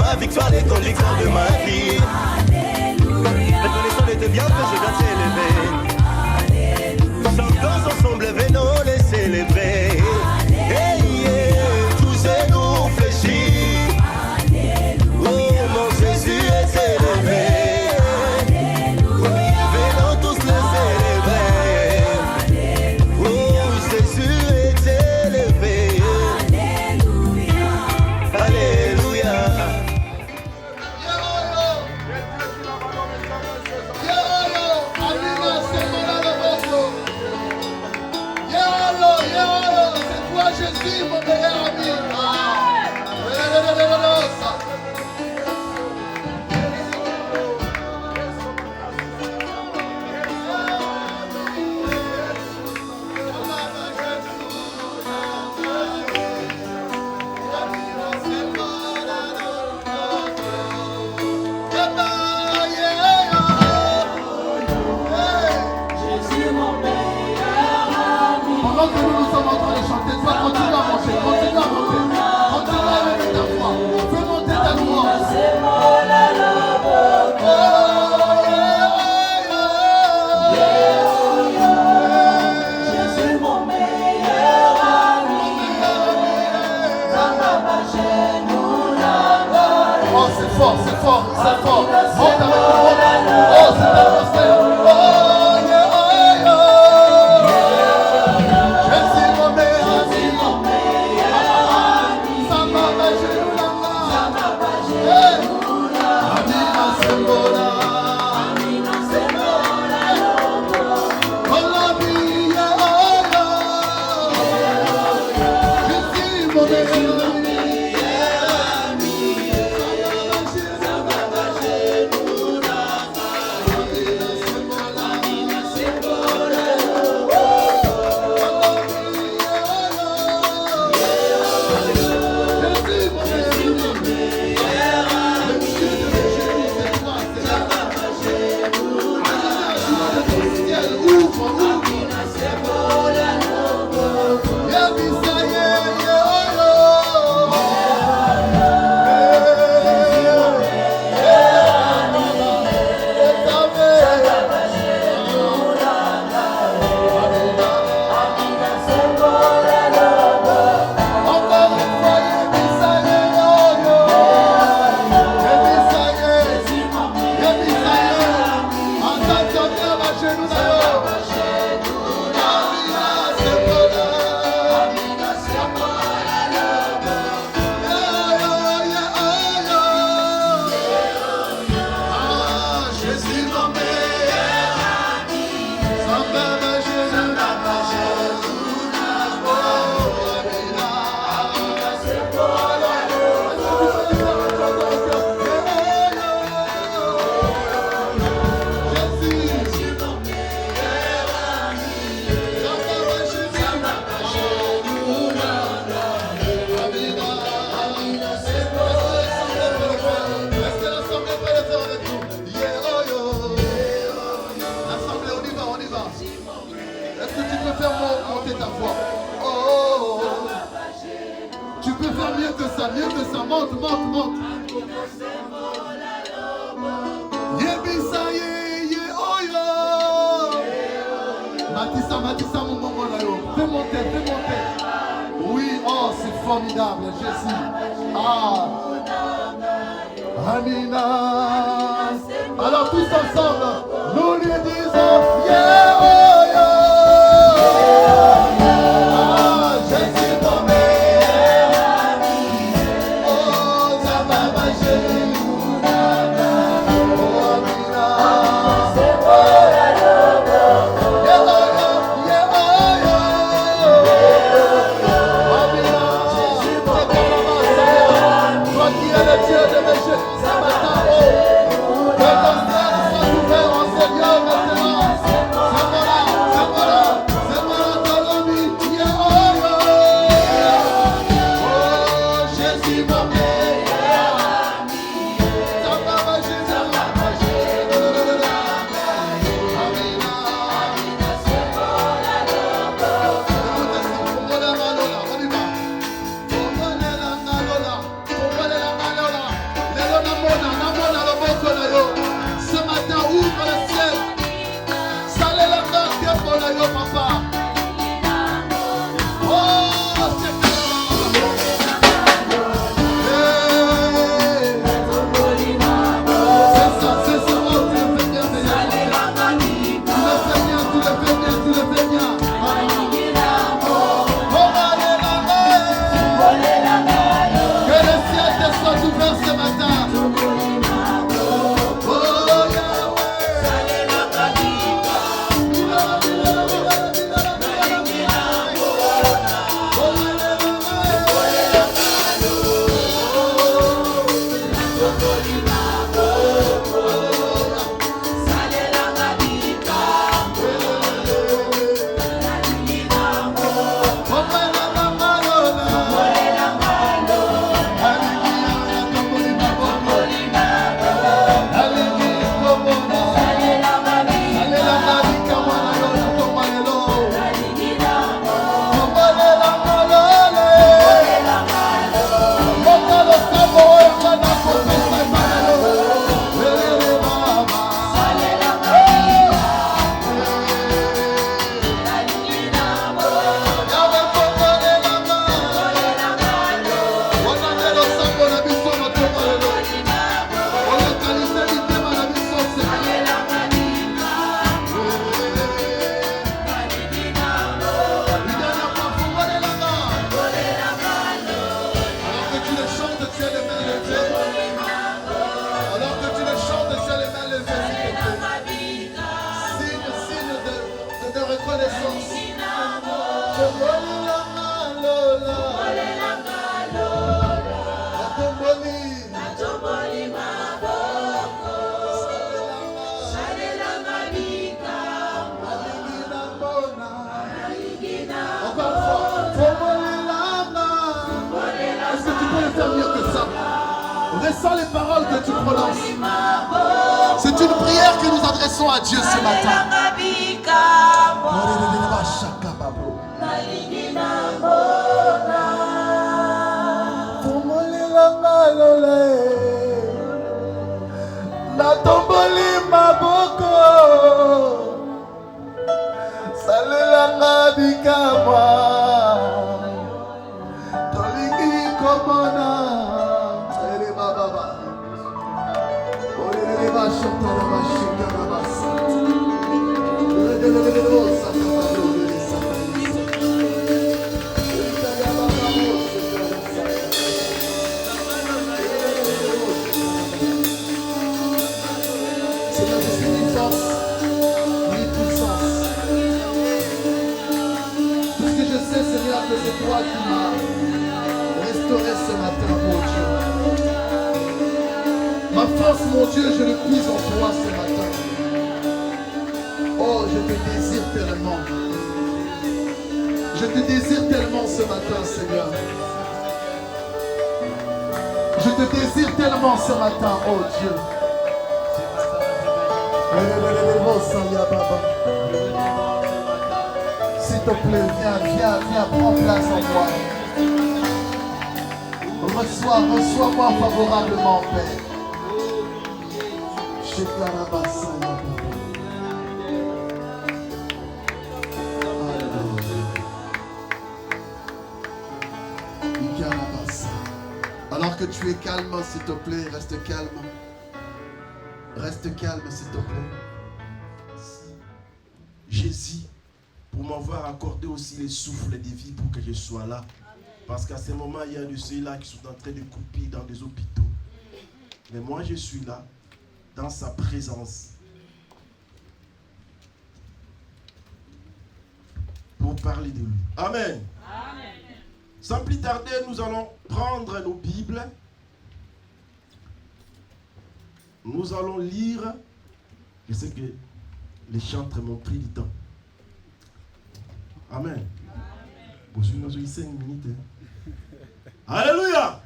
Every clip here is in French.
ma victoire, les conducteurs de ma vie. Reconnaissant de tes bienfaits, je dois t'élever. Chantons ensemble, venons les célébrer. Hey, yeah, tous genoux fléchis. Oh, mon Jésus est élevé. Venons tous le célébrer. Oh, Jésus est élevé. Alléluia. C'est toi Jésus, mon meilleur ami. Pendant que nous sommes en train de chanter, toi continue à monter, continue à monter, continue à lever ta voix, fais monter ta voix. Jésus mon meilleur ami. Oh c'est fort, c'est fort, c'est fort. Monte avec moi, oh c'est atmosphère. Mieux que ça, monte, monte, monte. Matissa, mon maman là, fais monter, fais monter. Oui, oh, c'est formidable, Jésus. Ah, Anina. Alors tous ensemble, nous lui disons, yeah, oh, yeah. Seigneur, maintenant, ce matin. Ressens les paroles que tu prononces. C'est une prière que nous adressons à Dieu ce matin. C'est toi qui m'as restauré ce matin, mon Dieu. Ma force, mon Dieu, je le puise en toi ce matin. Oh, je te désire tellement. Je te désire tellement ce matin, Seigneur. Je te désire tellement ce matin, oh Dieu. S'il te plaît, viens, prends place en moi. Reçois-moi favorablement, Père. Alors que tu es calme, s'il te plaît, reste calme. Reste calme, s'il te plaît. Jésus, pour m'avoir accordé aussi les souffles de vie pour que je sois là. Parce qu'à ce moment, il y a de ceux-là qui sont en train de couper dans des hôpitaux. Mais moi, je suis là, dans sa présence. Pour parler de lui. Amen. Amen. Sans plus tarder, nous allons prendre nos Bibles. Nous allons lire. Je sais que les chantres m'ont pris du temps. Amen. Alléluia.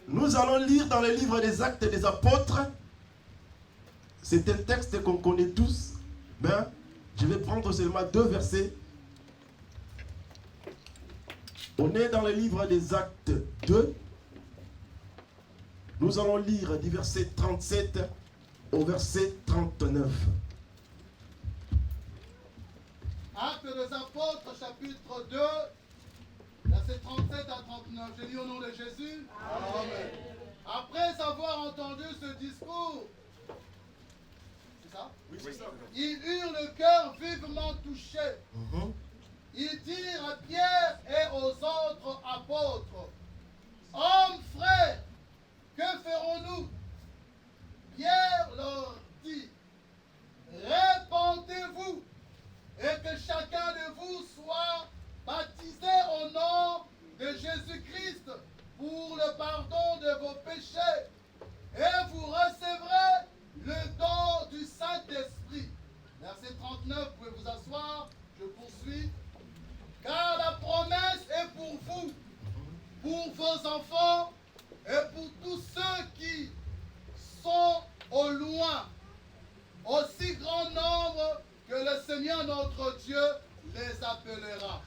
Nous allons lire dans le livre des Actes des Apôtres. C'est un texte qu'on connaît tous. Mais je vais prendre seulement 2 versets. On est dans le livre des Actes 2. Nous allons lire du verset 37 au verset 39. Actes des Apôtres, chapitre 2, versets 37 à 39. Je lis au nom de Jésus. Amen. Après avoir entendu ce discours, c'est ça? Oui, c'est ça. Ils eurent le cœur vivement touché. Ils dirent à Pierre et aux autres apôtres: Hommes frères, le pardon de vos péchés et vous recevrez le don du Saint-Esprit. Verset 39, vous pouvez vous asseoir, je poursuis. Car la promesse est pour vous, pour vos enfants et pour tous ceux qui sont au loin, aussi grand nombre que le Seigneur notre Dieu les appellera.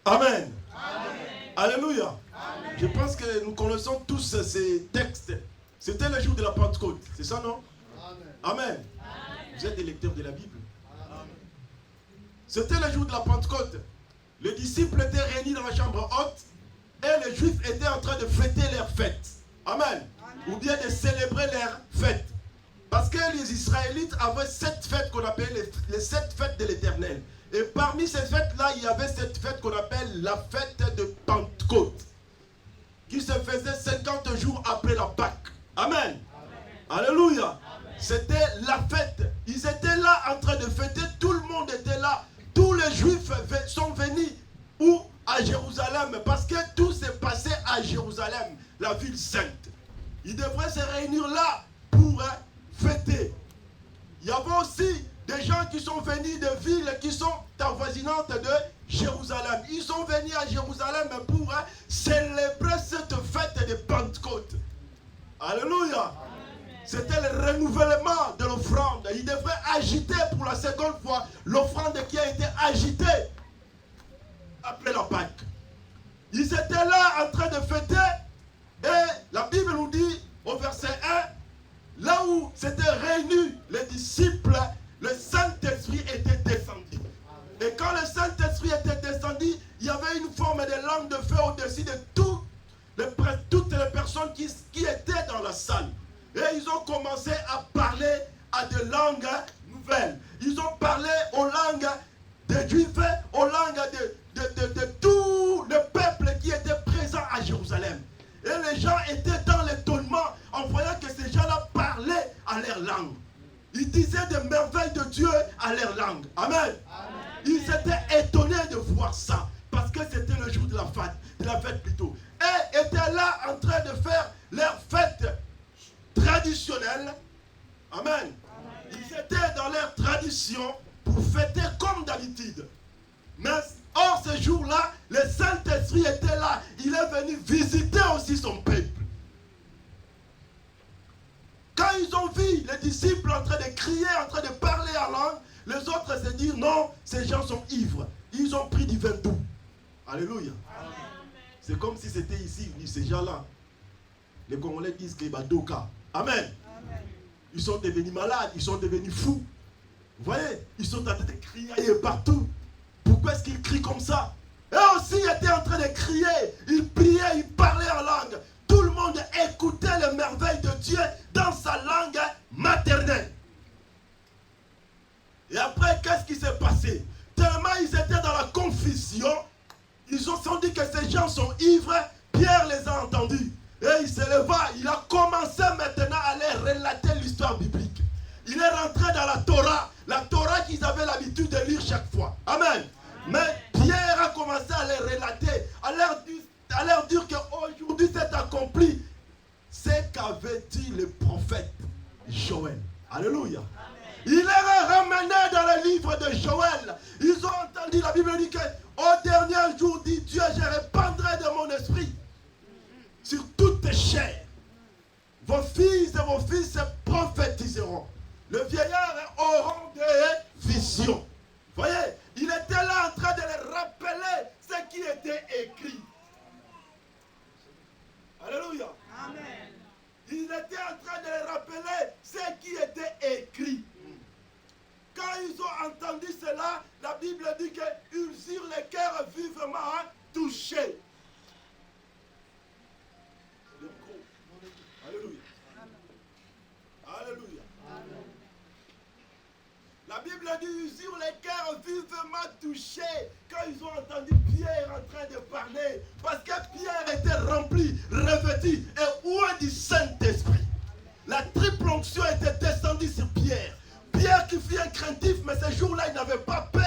Amen. Amen. Alléluia. Amen. Je pense que nous connaissons tous ces textes. C'était le jour de la Pentecôte, c'est ça, non? Amen. Amen. Vous êtes des lecteurs de la Bible. Amen. C'était le jour de la Pentecôte. Les disciples étaient réunis dans la chambre haute et les Juifs étaient en train de fêter leur fête. Amen. Ou bien de célébrer leur fête. Parce que les Israélites avaient 7 fêtes qu'on appelle les 7 fêtes de l'Éternel. Et parmi ces fêtes-là, il y avait cette fête qu'on appelle la fête de Pentecôte, qui se faisait 50 jours après la Pâque. Amen. Amen. Alléluia. Amen. C'était la fête. Ils étaient là en train de fêter. Tout le monde était là. Tous les Juifs sont venus où? À Jérusalem. Parce que tout s'est passé à Jérusalem, la ville sainte. Ils devraient se réunir là pour fêter. Il y avait aussi des gens qui sont venus de villes qui sont avoisinantes de Jérusalem. Ils sont venus à Jérusalem pour célébrer cette fête de Pentecôte. Alléluia. C'était le renouvellement de l'offrande. Ils devraient agiter pour la seconde fois l'offrande qui a été agitée après la Pâque. Ils étaient là en train de fêter et la Bible nous dit au verset 1, là où s'étaient réunis les disciples, le Saint-Esprit était descendu. Et quand le Saint-Esprit était descendu, il y avait une forme de langue de feu au-dessus de toutes les personnes qui étaient dans la salle. Et ils ont commencé à parler à des langues nouvelles. Ils ont parlé aux langues des Juifs, aux langues de tout le peuple qui était présent à Jérusalem. Et les gens étaient dans l'étonnement en voyant que ces gens-là parlaient à leur langue. Ils disaient des merveilles de Dieu à leur langue. Amen. Amen. Ils étaient étonnés de voir ça. Parce que c'était le jour de la fête plutôt. Et étaient là en train de faire leur fête traditionnelle. Amen. Amen. Ils étaient dans leur tradition pour fêter comme d'habitude. Mais or ce jour-là, le Saint-Esprit était là. Il est venu visiter aussi son peuple. Quand ils ont vu les disciples en train de crier, en train de parler en langue, les autres se disent non, ces gens sont ivres. Ils ont pris du vin doux. Alléluia. C'est comme si c'était ici, ces gens-là. Les Congolais disent que Badoka. Amen. Amen. Ils sont devenus malades, ils sont devenus fous. Vous voyez, ils sont en train de crier partout. Pourquoi est-ce qu'ils crient comme ça? Eux aussi étaient en train de crier. Ils priaient, ils parlaient en langue. Tout le monde écoutait les merveilles de Dieu dans sa langue maternelle. Et après, qu'est-ce qui s'est passé? Tellement ils étaient dans la confusion, ils ont senti que ces gens sont ivres. Pierre les a entendus. Et il se leva, il a commencé maintenant à leur relater l'histoire biblique. Il est rentré dans la Torah qu'ils avaient l'habitude de lire chaque fois. Amen. Mais Pierre a commencé à les relater, à leur dire qu'aujourd'hui c'est accompli ce qu'avait dit le prophète Joël. Alléluia. Il les a ramenés dans le livre de Joël. Ils ont entendu, la Bible dit qu'au dernier jour, dit Dieu, je répandrai de mon esprit sur toute chair. Vos fils et vos fils prophétiseront. Le vieillard auront des visions. Voyez, il était là en train de les rappeler ce qui était écrit. Alléluia. Amen. Il était en train de les rappeler ce qui était écrit. Quand ils ont entendu cela, la Bible dit qu'ils eurent le cœur vivement touchés. Alléluia. Alléluia. Amen. La Bible dit qu'ils eurent les cœurs vivement touchés quand ils ont entendu Pierre en train de parler. Parce que Pierre était rempli, revêtu et oint du Saint-Esprit. La triple onction était descendue sur Pierre. Pierre qui fut un craintif, mais ce jour-là, il n'avait pas peur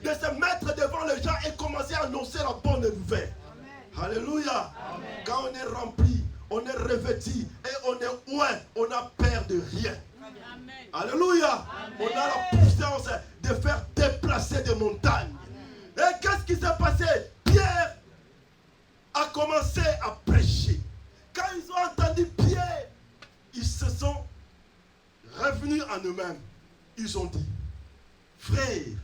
de se mettre devant les gens et commencer à annoncer la bonne nouvelle. Amen. Alléluia. Amen. Quand on est rempli, on est revêtu et on est oint, on n'a peur de rien. Amen. Alléluia. Amen. On a la puissance de faire déplacer des montagnes. Et qu'est-ce qui s'est passé? Pierre a commencé à prêcher. Quand ils ont entendu Pierre, ils se sont revenus en eux-mêmes. Ils ont dit, frères,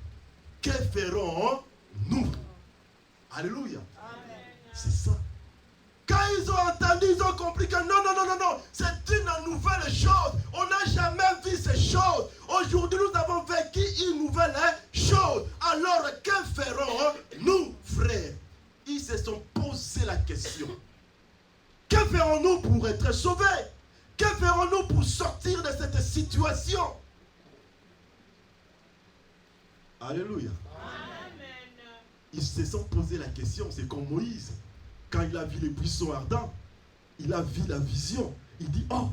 que ferons-nous? Alléluia. C'est ça. Quand ils ont entendu, ils ont compris que non, c'est une nouvelle chose. On n'a jamais vu ces choses. Aujourd'hui, nous avons vécu une nouvelle chose. Alors, que ferons-nous, frères? Ils se sont posé la question. Que ferons-nous pour être sauvés? Que ferons-nous pour sortir de cette situation? Alléluia. Amen. Ils se sont posé la question. C'est comme Moïse. Quand il a vu les buissons ardents, il a vu la vision. Il dit, oh,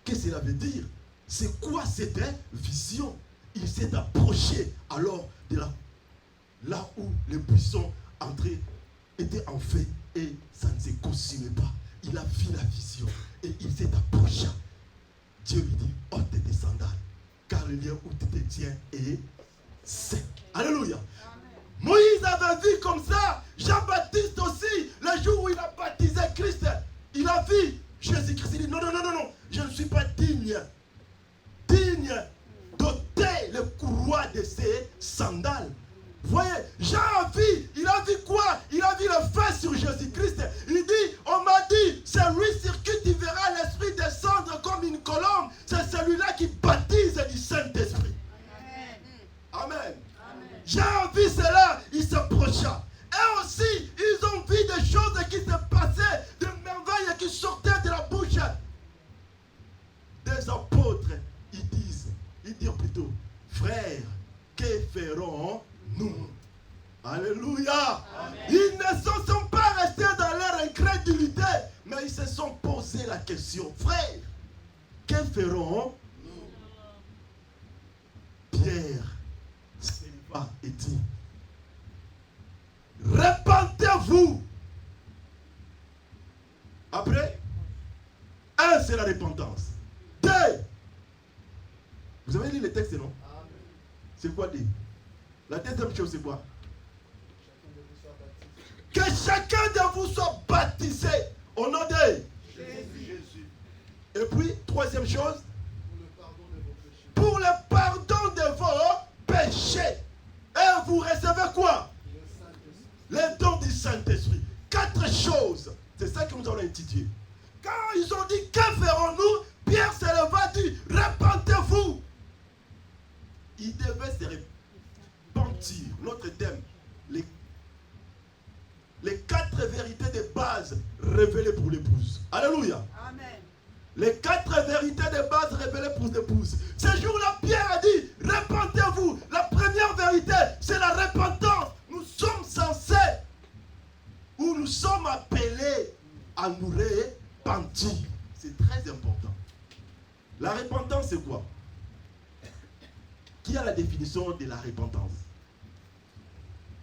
qu'est-ce que cela veut dire? C'est quoi cette vision? Il s'est approché alors de là où les buissons étaient en feu et ça ne se consumait pas. Il a vu la vision et il s'est approché. Dieu lui dit, ôte tes sandales, car le lieu où tu te tiens est saint. Alléluia. Moïse avait vu comme ça. Jean-Baptiste aussi, le jour où il a baptisé Christ, il a vu Jésus-Christ. Il dit non, je ne suis pas digne d'ôter le courroie de ses sandales. Vous voyez, Jean a vu, il a vu quoi? Il a vu le feu sur Jésus-Christ. Il dit, on m'a dit, c'est lui sur qui tu verras l'Esprit descendre comme une colombe. C'est celui-là qui baptise du Saint-Esprit. Amen. Jean a vu cela, il s'approcha. Et aussi, ils ont vu des choses qui se passaient, des merveilles qui sortaient de la bouche des apôtres. Ils disent plutôt, frères, que ferons-nous? Alléluia. Amen. Ils ne se sont pas restés dans leur incrédulité, mais ils se sont posé la question, frères, que ferons-nous? Pierre et dit, repentez-vous. Après, un, c'est la repentance. Deux, vous avez lu les textes, non? C'est quoi deux? La deuxième chose, c'est quoi? Que chacun de vous soit baptisé au nom de Jésus. Et puis, troisième chose, pour le pardon de vos péchés. Et vous recevez quoi? Les dons du Saint-Esprit. 4 choses. C'est ça que nous allons étudier. Quand ils ont dit, que ferons-nous? Pierre se leva et dit, repentez-vous. Il devait se repentir. Notre thème, les 4 vérités de base révélées pour l'épouse. Alléluia. Amen. Les 4 vérités de base révélées pour l'épouse. Ce jour-là, Pierre a dit, repentez-vous. La première vérité, c'est la repentance. Nous sommes censés, ou nous sommes appelés à nous repentir. C'est très important. La repentance, c'est quoi? Qui a la définition de la repentance?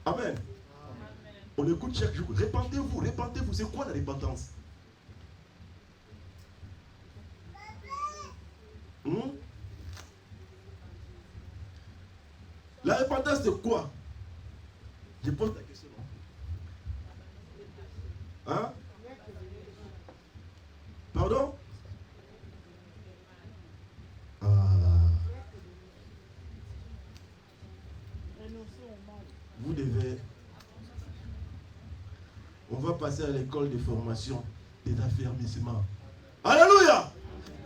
Amen. On écoute chaque jour. Repentez-vous, repentez-vous. C'est quoi la repentance? La repentance, c'est quoi? Je pose la question. Hein? Pardon? Vous devez... On va passer à l'école de formation des affermissements. Alléluia!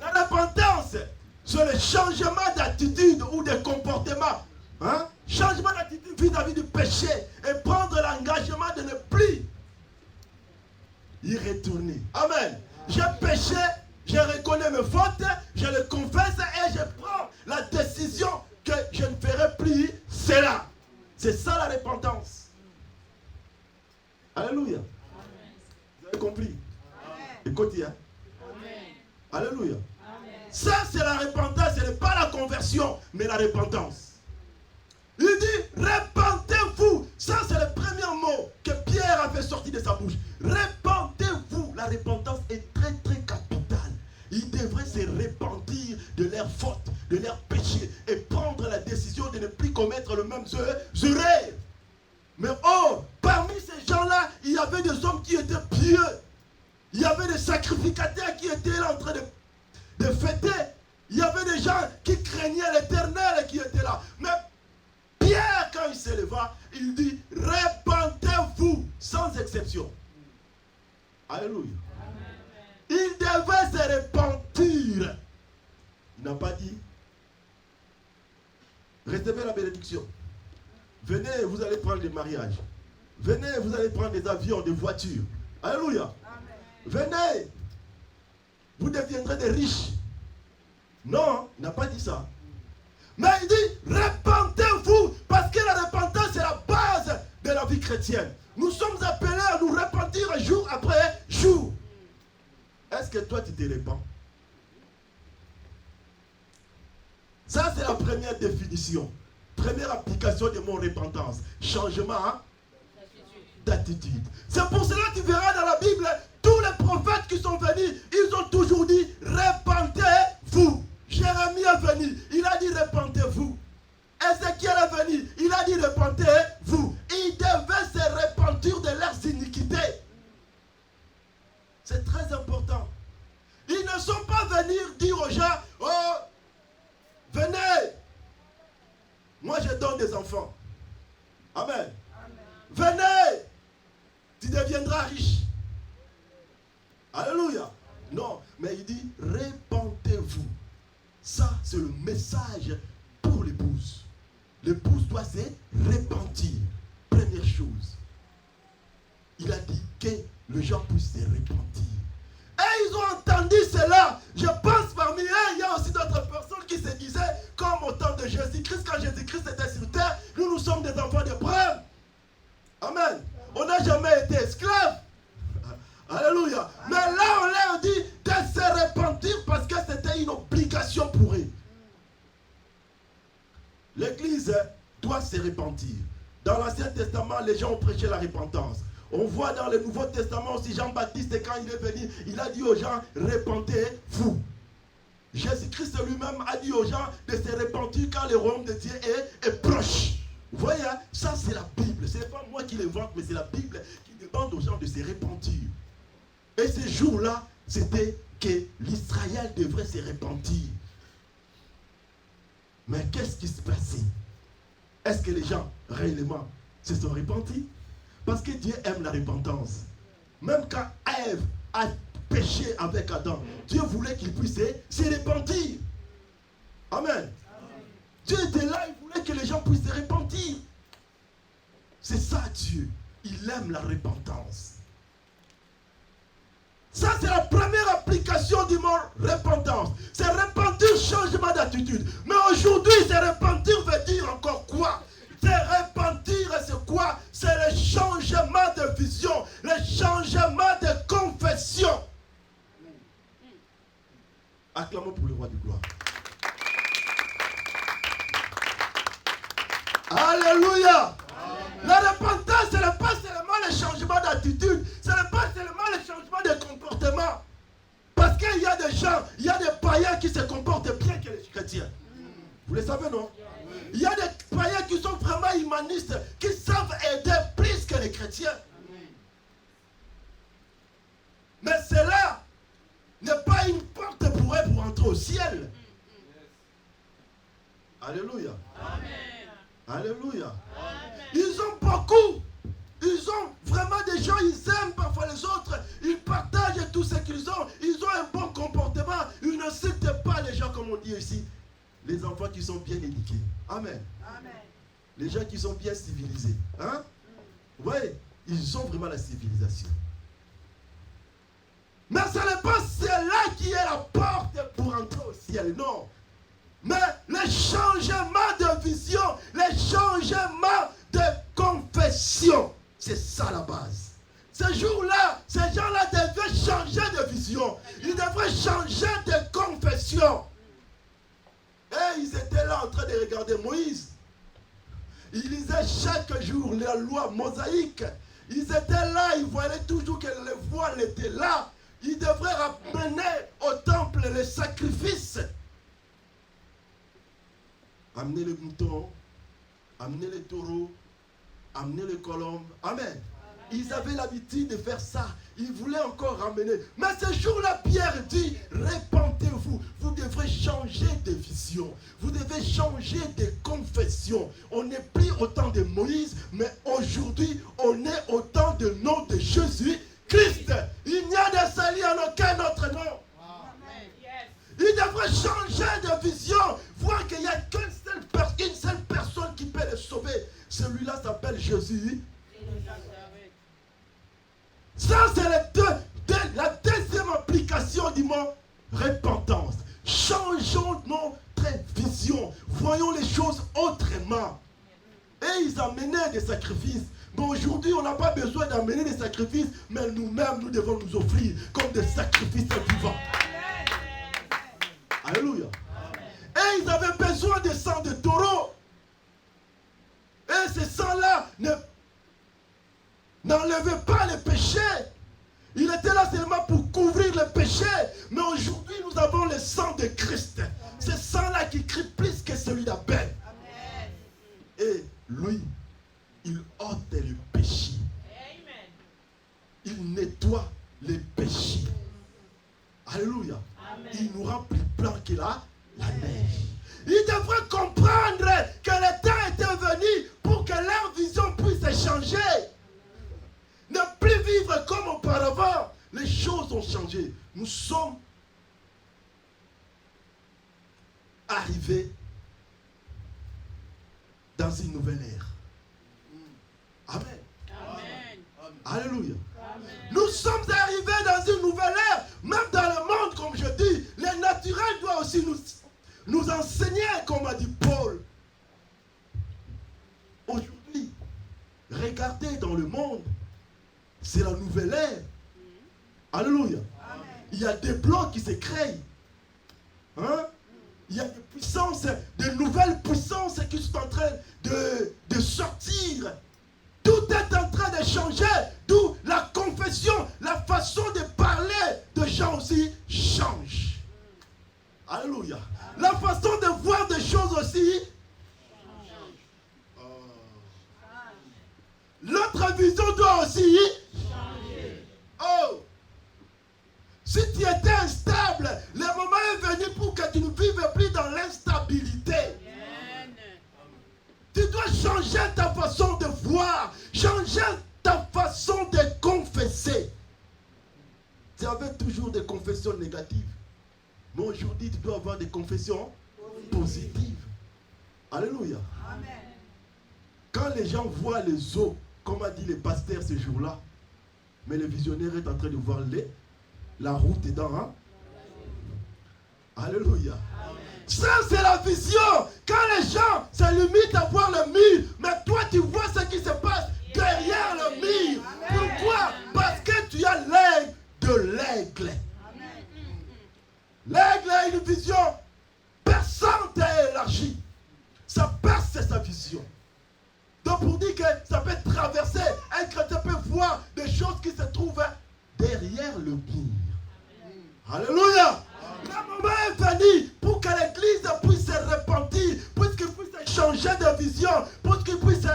La repentance, c'est le changement d'attitude ou de comportement. Hein? Changement d'attitude vis-à-vis du péché et prendre l'engagement de ne plus y retourner. Amen. J'ai péché, je reconnais mes fautes, je le confesse et je prends la décision que je ne ferai plus cela. C'est ça la repentance. Alléluia. Amen. Vous avez compris? Écoutez, hein? Alléluia. Amen. Ça, c'est la repentance. Ce n'est pas la conversion, mais la repentance. Il dit, repentez-vous. Ça, c'est le premier mot que Pierre a fait sortir de sa bouche. Repentez-vous. Il y avait des sacrificateurs qui étaient là en train de fêter. Il y avait des gens qui craignaient l'Éternel qui étaient là. Mais Pierre, quand il s'éleva, il dit, répentez-vous sans exception. Alléluia. Il devait se repentir. Il n'a pas dit, recevez la bénédiction. Venez, vous allez prendre des mariages. Venez, vous allez prendre des avions, des voitures. Alléluia. Venez, vous deviendrez des riches. Non, il n'a pas dit ça. Mais il dit, repentez-vous, parce que la repentance est la base de la vie chrétienne. Nous sommes appelés à nous repentir jour après jour. Est-ce que toi tu te repens? Ça c'est la première définition. Première application de mon repentance. Changement d'attitude. C'est pour cela que tu verras dans la Bible, tous les prophètes qui sont venus, ils ont toujours dit, repentez-vous. Jérémie est venu, il a dit repentez-vous. Ézéchiel est venu, il a dit repentez-vous. Ils devaient se repentir de leurs iniquités. C'est très important. Ils ne sont pas venus dire aux gens, oh, venez, moi je donne des enfants. Amen. Venez, tu deviendras riche. Alléluia. Non, mais il dit, repentez-vous. Ça, c'est le message pour l'épouse. L'épouse doit se repentir. Première chose. Il a dit que les gens puissent se repentir. Et ils ont entendu cela. Je pense parmi eux, il y a aussi d'autres personnes qui se disaient, comme au temps de Jésus-Christ, quand Jésus-Christ était sur terre, nous sommes des enfants d'Abraham. Amen. On n'a jamais été esclaves. Alléluia. Mais là, on leur dit de se repentir parce que c'était une obligation pour eux. L'Église doit se repentir. Dans l'Ancien Testament, les gens ont prêché la repentance. On voit dans le Nouveau Testament aussi Jean-Baptiste, quand il est venu, il a dit aux gens, repentez-vous. Jésus-Christ lui-même a dit aux gens de se repentir quand le royaume de Dieu est proche. Vous voyez, ça c'est la Bible. Ce n'est pas moi qui l'invente, mais c'est la Bible qui demande aux gens de se repentir. Et ce jour-là, c'était que l'Israël devrait se repentir. Mais qu'est-ce qui se passait? Est-ce que les gens, réellement, se sont repentis? Parce que Dieu aime la repentance. Même quand Ève a péché avec Adam, Dieu voulait qu'il puisse se repentir. Amen. Dieu était là, il voulait que les gens puissent se repentir. C'est ça Dieu. Il aime la repentance. Ça, c'est la première application du mot repentance. C'est repentir, changement d'attitude. Mais aujourd'hui, c'est repentir veut dire encore quoi? C'est repentir, c'est quoi? C'est le changement de vision, le changement de confession. Acclamons pour le roi du gloire. Alléluia. La repentance, ce n'est pas seulement le changement d'attitude, ce n'est pas seulement le changement de comportement. Parce qu'il y a des gens, il y a des païens qui se comportent bien que les chrétiens. Vous le savez, non? Il y a des païens qui sont vraiment humanistes, qui savent aider plus que les chrétiens. Mais cela n'est pas une porte pour eux pour entrer au ciel. Alléluia. Amen. Alléluia. Amen. Ils ont beaucoup. Ils ont vraiment des gens, ils aiment parfois les autres. Ils partagent tout ce qu'ils ont. Ils ont un bon comportement. Ils n'insultent pas les gens comme on dit ici. Les enfants qui sont bien éduqués. Amen. Amen. Les gens qui sont bien civilisés. Hein? Vous voyez, ils ont vraiment la civilisation. Mais ce n'est pas cela qui est la porte pour entrer au ciel. Non. Mais le changement de vision, le changement de confession, c'est ça la base. Ce jour-là, ces gens-là devaient changer de vision. Ils devraient changer de confession. Et ils étaient là en train de regarder Moïse. Ils lisaient chaque jour la loi mosaïque. Ils étaient là, ils voyaient toujours que le voile était là. Ils devraient ramener au temple les sacrifices. Amener les moutons, amener les taureaux, amener les colombes. Amen. Ils avaient l'habitude de faire ça il voulait encore ramener. Mais ce jour-là, Pierre dit, répentez-vous. Vous devrez changer de vision. Vous devez changer de confession. On n'est plus au temps de Moïse, mais aujourd'hui, on est au temps du nom de Jésus-Christ. Il n'y a de salut en aucun autre nom. Il devrait changer de vision, voir qu'il n'y a une seule personne qui peut le sauver. Celui-là s'appelle Jésus. Ça, c'est la deuxième application du mot repentance. Changeons notre vision. Voyons les choses autrement. Et ils amenaient des sacrifices. Mais aujourd'hui, on n'a pas besoin d'amener des sacrifices, mais nous-mêmes, nous devons nous offrir comme des sacrifices vivants. Alléluia. Et ils avaient besoin de sang de taureau. Et ce sang-là n'enlevait pas les péchés. Il était là seulement pour couvrir les péchés. Mais aujourd'hui, nous avons le sang de Christ. Ce sang-là qui crie plus que celui d'Abel. Et lui, il ôte les péchés. Il nettoie les péchés. Alléluia. Il nous rend plus blanc que la neige. Ils devraient comprendre que le temps était venu pour que leur vision puisse changer. Ne plus vivre comme auparavant. Les choses ont changé. Nous sommes arrivés dans une nouvelle ère. Amen. Amen. Alléluia. Amen. Nous sommes arrivés dans une nouvelle ère. Même dans le monde, comme je dis, le naturel doit aussi nous enseigner, comme a dit Paul. Aujourd'hui, regardez dans le monde, c'est la nouvelle ère. Alléluia. Amen. Il y a des blocs qui se créent. Hein? Il y a des puissances, de nouvelles puissances qui sont en train de sortir. Tout est en train de changer. D'où la confession, la façon de parler de gens aussi change. Alléluia. La façon de voir des choses aussi. Notre vision doit aussi changer. Oh! Si tu étais instable, le moment est venu pour que tu ne vives plus dans l'instabilité. Tu dois changer ta façon de voir, changer ta façon de confesser. Tu avais toujours des confessions négatives. Mais aujourd'hui, tu dois avoir des confessions positives. Alléluia. Amen. Quand les gens voient les eaux, comme a dit le pasteur ce jour-là, mais le visionnaire est en train de voir la route dedans. Hein? Alléluia. Amen. Ça, c'est la vision. Quand les gens se limitent à voir le mur, mais toi, tu vois ce qui se passe derrière le mur. Pourquoi? Parce que tu as l'œil de l'aigle. L'aigle a une vision perçante et élargie. Ça perce sa vision. Donc pour dire que ça peut traverser, un chrétien peut voir des choses qui se trouvent derrière le mur. Alléluia. Le moment est venu pour que l'église puisse se repentir, puisqu'il puisse changer de vision, puisqu'il puisse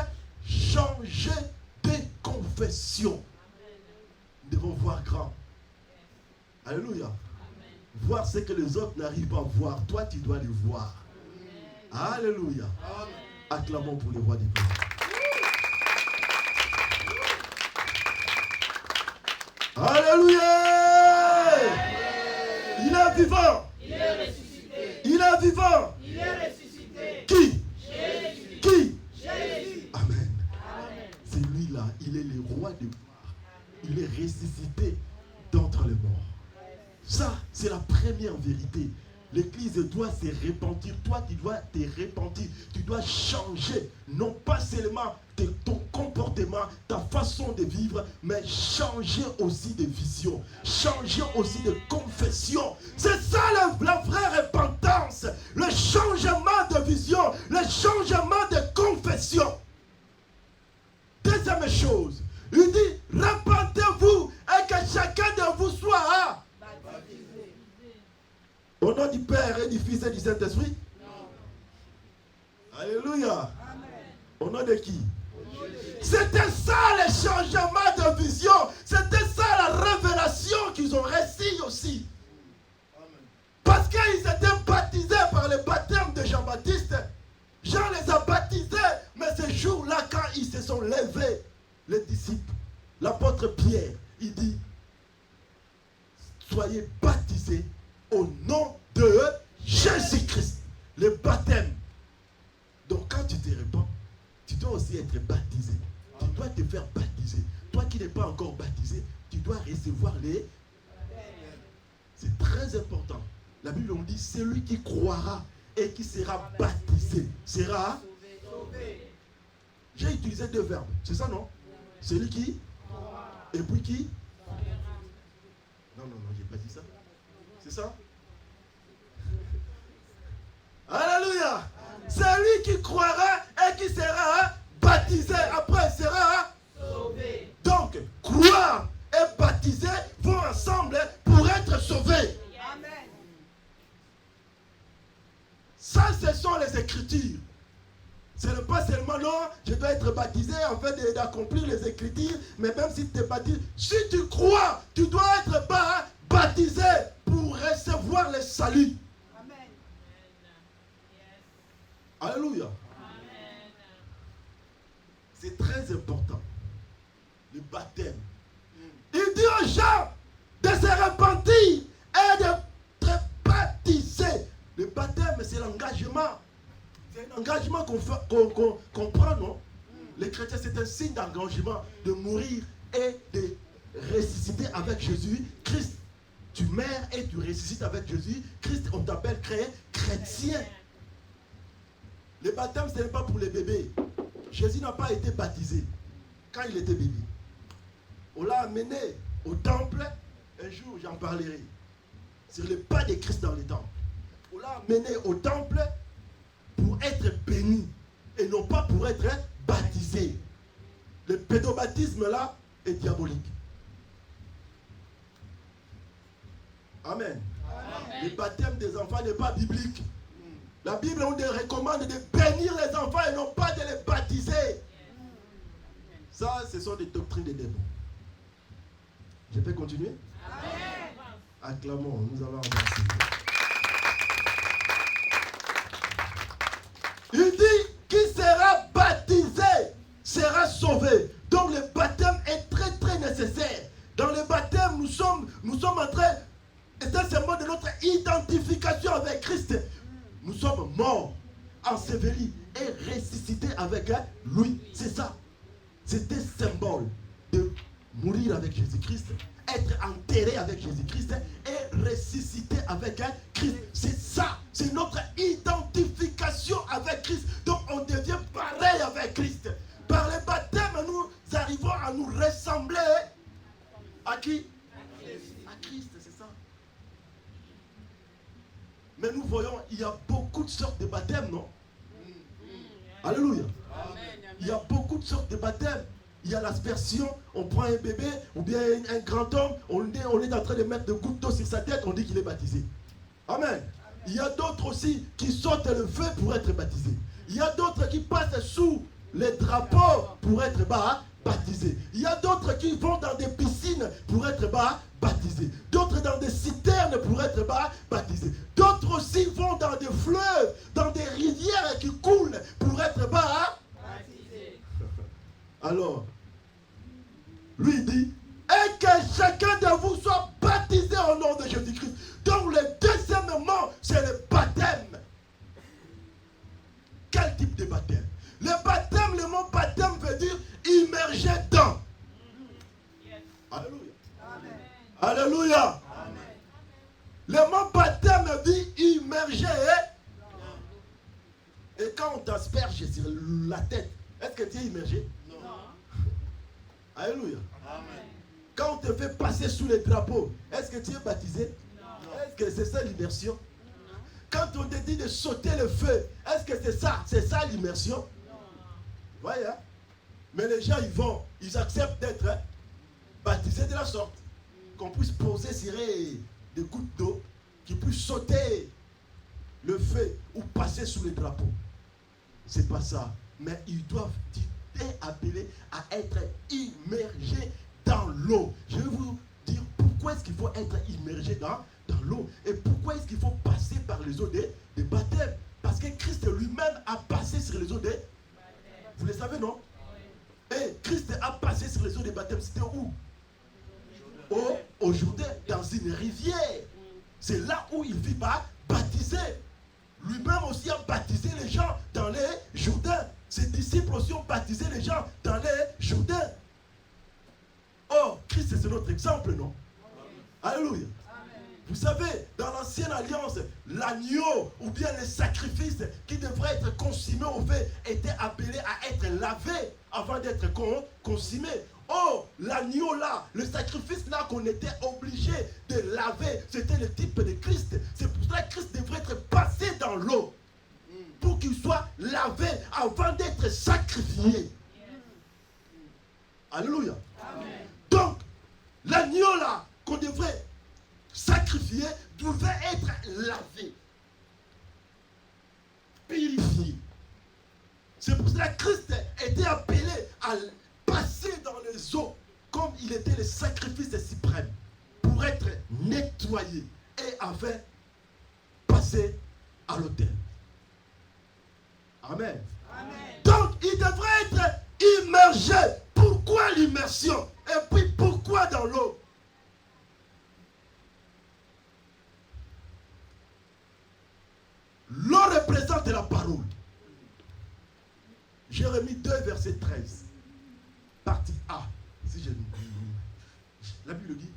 changer de confession. Nous devons voir grand. Alléluia. Voir ce que les autres n'arrivent pas à voir. Toi, tu dois le voir. Alléluia. Acclamons pour le roi des gloires. Alléluia. Il est vivant. Il est ressuscité. Il est vivant. Il est ressuscité. Qui? Jésus. Qui? Jésus. Amen. Amen. C'est lui-là. Il est le roi des gloires. Il est ressuscité d'entre les morts. Ça, c'est la première vérité. L'église doit se repentir. Toi, tu dois te repentir. Tu dois changer. Non pas seulement ton comportement, ta façon de vivre, mais changer aussi de vision. Changer aussi de confession. C'est ça la vraie repentance. Le changement de vision. Le changement de confession. Deuxième chose. Il dit, repentez-vous et que chacun de vous soit au nom du Père et du Fils et du Saint-Esprit. Alléluia. Amen. Au nom de qui? C'était ça le changement de vision. C'était ça la révélation qu'ils ont reçue aussi. Parce qu'ils étaient baptisés par le baptême de Jean-Baptiste. Jean les a baptisés. Mais ce jour-là, quand ils se sont levés, les disciples, l'apôtre Pierre, il dit, soyez baptisés au nom de Jésus-Christ. Le baptême. Donc quand tu te répands, tu dois aussi être baptisé. Tu dois te faire baptiser. Toi qui n'es pas encore baptisé, tu dois recevoir les... C'est très important. La Bible nous dit, celui qui croira et qui sera baptisé sera sauvé. J'ai utilisé deux verbes. C'est ça, non? Celui qui... Et puis qui? Non, j'ai pas dit ça. C'est ça? Alléluia! Celui qui croira et qui sera baptisé, après sera sauvé. Donc, croire et baptiser vont ensemble pour être sauvés. Amen. Ça, ce sont les Écritures. Ce n'est pas seulement, non, je dois être baptisé en fait d'accomplir les Écritures, mais même si tu es baptisé, si tu crois, tu dois être baptisé pour recevoir le salut. Amen. Alléluia. Amen. C'est très important. Le baptême. Il dit aux gens de se repentir et d'être baptisés. Le baptême, c'est l'engagement. C'est un engagement qu'on prend, non? Les chrétiens, c'est un signe d'engagement de mourir et de ressusciter avec Jésus. Christ, tu meurs et tu ressuscites avec Jésus. Christ, on t'appelle chrétien. Le baptême, ce n'est pas pour les bébés. Jésus n'a pas été baptisé quand il était bébé. On l'a amené au temple. Un jour, j'en parlerai. Sur le pas de Christ dans le temple. On l'a amené au temple pour être béni et non pas pour être baptisé. Le pédobaptisme là est diabolique. Amen. Amen. Le baptême des enfants n'est pas biblique. La Bible nous recommande de bénir les enfants et non pas de les baptiser. Ça, ce sont des doctrines des démons. Je peux continuer? Amen. Acclamons, nous allons avancer. Il dit, qui sera baptisé sera sauvé. Donc le baptême est très très nécessaire. Dans le baptême, nous sommes en train, c'est un symbole de notre identification avec Christ. Nous sommes morts, ensevelis et ressuscités avec lui. C'est ça. C'est un symbole de mourir avec Jésus-Christ, être enterré avec Jésus-Christ et ressuscité avec Christ. C'est ça. C'est notre identification avec Christ. Donc on devient pareil avec Christ. Par le baptême, nous arrivons à nous ressembler à qui? À Christ, c'est ça. Mais nous voyons, il y a beaucoup de sortes de baptêmes, non? Alléluia. Il y a beaucoup de sortes de baptêmes. Il y a l'aspersion, on prend un bébé ou bien un grand homme, on est en train de mettre des gouttes d'eau sur sa tête, on dit qu'il est baptisé. Amen. Il y a d'autres aussi qui sautent le feu pour être baptisés. Il y a d'autres qui passent sous les drapeaux pour être baptisés. Il y a d'autres qui vont dans des piscines pour être baptisés. D'autres dans des citernes pour être baptisés. D'autres aussi vont dans des fleuves, dans des rivières qui coulent pour être baptisés. Alors, lui dit, et que chacun de vous soit baptisé au nom de Jésus-Christ. Donc le deuxièmement, c'est le baptême. Quel type de baptême? Le baptême, le mot baptême veut dire immerger dans. Alléluia. Amen. Alléluia. Amen. Le mot baptême dit immerger. Et quand on t'asperge sur la tête, est-ce que tu es immergé? Non. Alléluia. Amen. Quand on te fait passer sous les drapeaux, est-ce que tu es baptisé? Non. Est-ce que c'est ça l'immersion? Quand on te dit de sauter le feu, est-ce que c'est ça? C'est ça l'immersion? Vous voyez, hein? Mais les gens, ils acceptent d'être baptisés de la sorte. Qu'on puisse poser sur des gouttes d'eau, qu'ils puissent sauter le feu ou passer sous les drapeaux. C'est pas ça. Mais ils doivent était appelé à être immergé dans l'eau. Je vais vous dire pourquoi est-ce qu'il faut être immergé dans l'eau et pourquoi est-ce qu'il faut passer par les eaux des baptêmes. Parce que Christ lui-même a passé sur les eaux des baptêmes. Vous le savez, non? Et Christ a passé sur les eaux des baptêmes. C'était où? Au Jourdain, dans une rivière. C'est là où il vit baptiser. Lui-même aussi a baptisé les gens dans les Jourdains. Ses disciples aussi ont baptisé les gens dans les Jourdains. Oh, Christ, c'est notre exemple, non? Alléluia. Vous savez, dans l'ancienne alliance, l'agneau ou bien les sacrifices qui devraient être consumés au fait étaient appelés à être lavés avant d'être consumés. Oh, l'agneau là, le sacrifice là qu'on était obligé de laver, c'était le type de Christ. C'est pour cela que Christ devrait être passé dans l'eau pour qu'il soit lavé avant d'être sacrifié. Alléluia. Donc, l'agneau là qu'on devrait sacrifier devait être lavé, purifié. C'est pour cela que Christ était appelé à passer dans les eaux comme il était le sacrifice suprême pour être nettoyé et avait passé à l'autel. Amen. Donc il devrait être immergé. Pourquoi l'immersion? Et puis pourquoi dans l'eau? L'eau représente la parole. Jérémie 2, verset 13. Partie A. Si je... La Bible dit,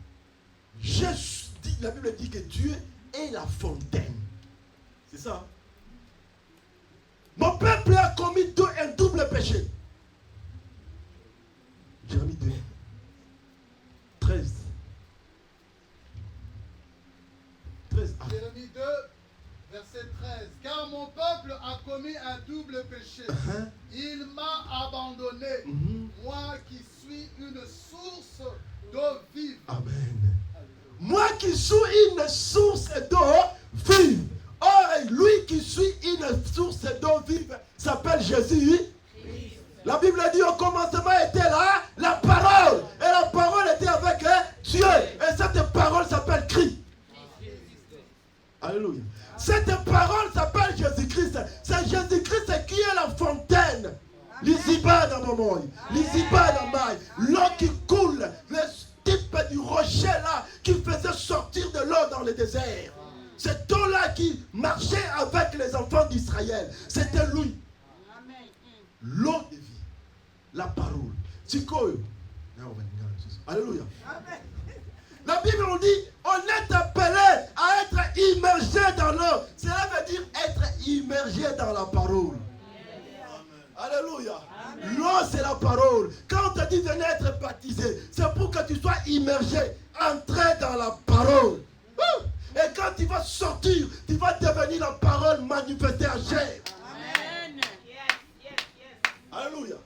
la Bible dit que Dieu est la fontaine. C'est ça. Mon peuple a commis un double péché. Jérémie 2, 13. 13 A. Jérémie 2, verset 13. Car mon peuple a commis un double péché. Il m'a abandonné, moi qui suis une source d'eau vive. Amen. Moi qui suis une source d'eau vive. Or, lui qui suis une source d'eau vive s'appelle Jésus. La Bible dit au commencement était là la parole. Et la parole était avec Dieu. Et cette parole s'appelle Christ. Alléluia. Cette parole s'appelle Jésus-Christ. C'est Jésus-Christ qui est la fontaine. L'isiba dans mon monde. L'isiba dans ma. L'eau qui coule. Le type du rocher là qui faisait sortir de l'eau dans le désert. Cette eau-là qui marchait avec les enfants d'Israël. C'était lui. L'eau de vie. La parole. Alléluia. La Bible nous dit, on est appelé à être immergé dans l'eau. Cela veut dire être immergé dans la parole. Alléluia. L'eau, c'est la parole. Quand on te dit venez être baptisé, c'est pour que tu sois immergé, entré dans la parole. Et quand tu vas sortir, tu vas devenir la parole manifestée en chair. Amen. Alléluia.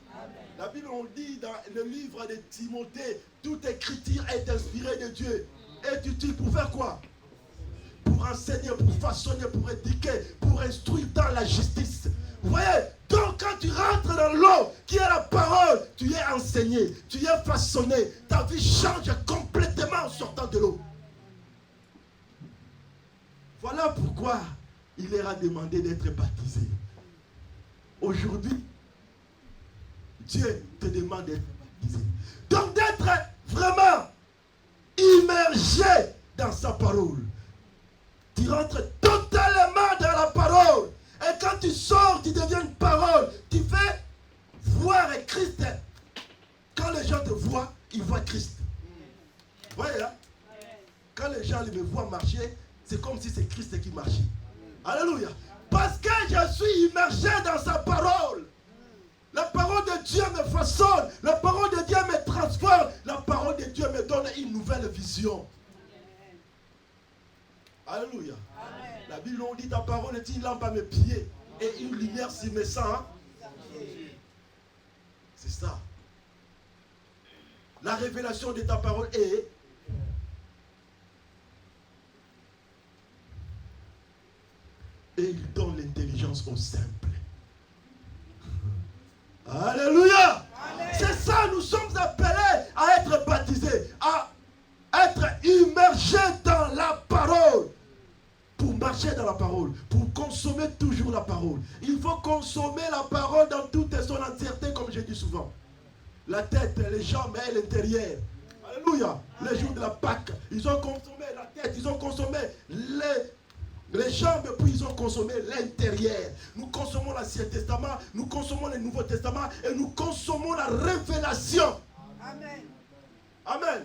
La Bible on dit dans le livre de Timothée, toute écriture est inspirée de Dieu. Est utile pour faire quoi? Pour enseigner, pour façonner, pour éduquer, pour instruire dans la justice. Vous voyez? Donc quand tu rentres dans l'eau, qui est la parole, tu es enseigné, tu es façonné. Ta vie change complètement en sortant de l'eau. Voilà pourquoi il leur a demandé d'être baptisé. Aujourd'hui, Dieu te demande d'être baptisé. Donc d'être vraiment immergé dans sa parole. Tu rentres totalement dans la parole. Et quand tu sors, tu deviens une parole. Tu fais voir Christ. Quand les gens te voient, ils voient Christ. Vous voyez là? Quand les gens me voient marcher, c'est comme si c'est Christ qui marchait. Alléluia. Parce que je suis immergé dans sa parole. La parole de Dieu me façonne. La parole de Dieu me transforme. La parole de Dieu me donne une nouvelle vision. Alléluia. Amen. La Bible nous dit ta parole est une lampe à mes pieds et une lumière sur mes sangs. C'est ça. La révélation de ta parole est et il donne l'intelligence au simple. Alléluia. ça, nous sommes appelés à être baptisés, à être immergés dans la parole. Pour marcher dans la parole, pour consommer toujours la parole. Il faut consommer la parole dans toute son entièreté, comme je dis souvent. La tête, les jambes et l'intérieur. Alléluia. Les jours de la Pâque, ils ont consommé la tête, ils ont consommé les jambes, puis ils ont consommé l'intérieur. Nous consommons l'Ancien Testament, nous consommons le Nouveau Testament et nous consommons la révélation. Amen. Amen.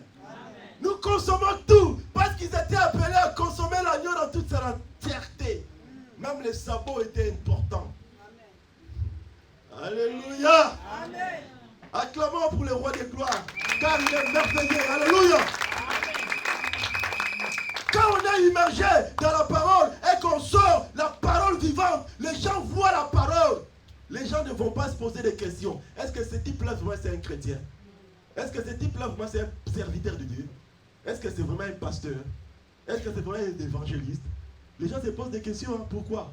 Nous consommons tout parce qu'ils étaient appelés à consommer l'agneau dans toute sa entièreté. Même les sabots étaient importants. Amen. Alléluia. Amen. Acclamons pour le roi des gloires, car il est merveilleux. Alléluia. Quand on est immergé dans la parole et qu'on sort la parole vivante, les gens voient la parole. Les gens ne vont pas se poser des questions. Est-ce que ce type-là, vraiment, c'est un chrétien? Est-ce que ce type-là, vraiment, c'est un serviteur de Dieu? Est-ce que c'est vraiment un pasteur? Est-ce que c'est vraiment un évangéliste? Les gens se posent des questions. Hein. Pourquoi?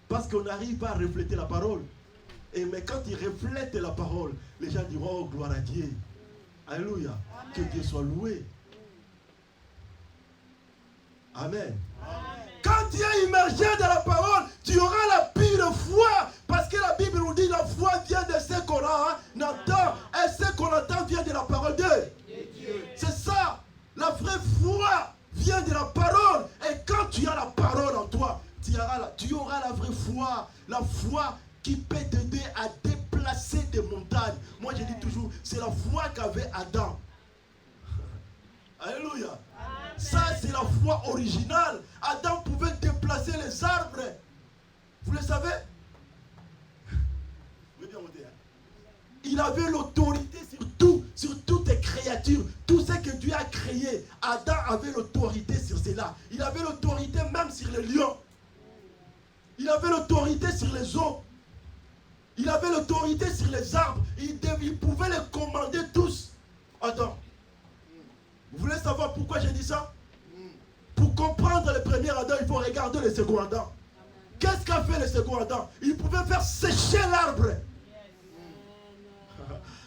Parce qu'on n'arrive pas à refléter la parole. Mais quand ils reflètent la parole, les gens diront, oh, gloire à Dieu. Alléluia. Amen. Que Dieu soit loué. Amen. Amen. Quand tu es immergé dans la parole, tu auras la pure foi. Parce que la Bible nous dit la foi vient de ce qu'on entend. Et ce qu'on entend vient de la parole de Dieu. C'est ça. La vraie foi vient de la parole. Et quand tu as la parole en toi, tu auras la vraie foi. La foi qui peut t'aider à déplacer des montagnes. Moi, je dis toujours, c'est la foi qu'avait Adam. Alléluia. Amen. Ça, c'est la foi originale. Adam pouvait déplacer les arbres. Vous le savez? Il avait l'autorité sur toutes les créatures. Tout ce que Dieu a créé, Adam avait l'autorité sur cela. Il avait l'autorité même sur les lions. Il avait l'autorité sur les eaux. Il avait l'autorité sur les arbres. Il pouvait les commander tous. Adam. Vous voulez savoir pourquoi j'ai dit ça? Pour comprendre le premier Adam, il faut regarder le second Adam. Qu'est-ce qu'a fait le second Adam? Il pouvait faire sécher l'arbre.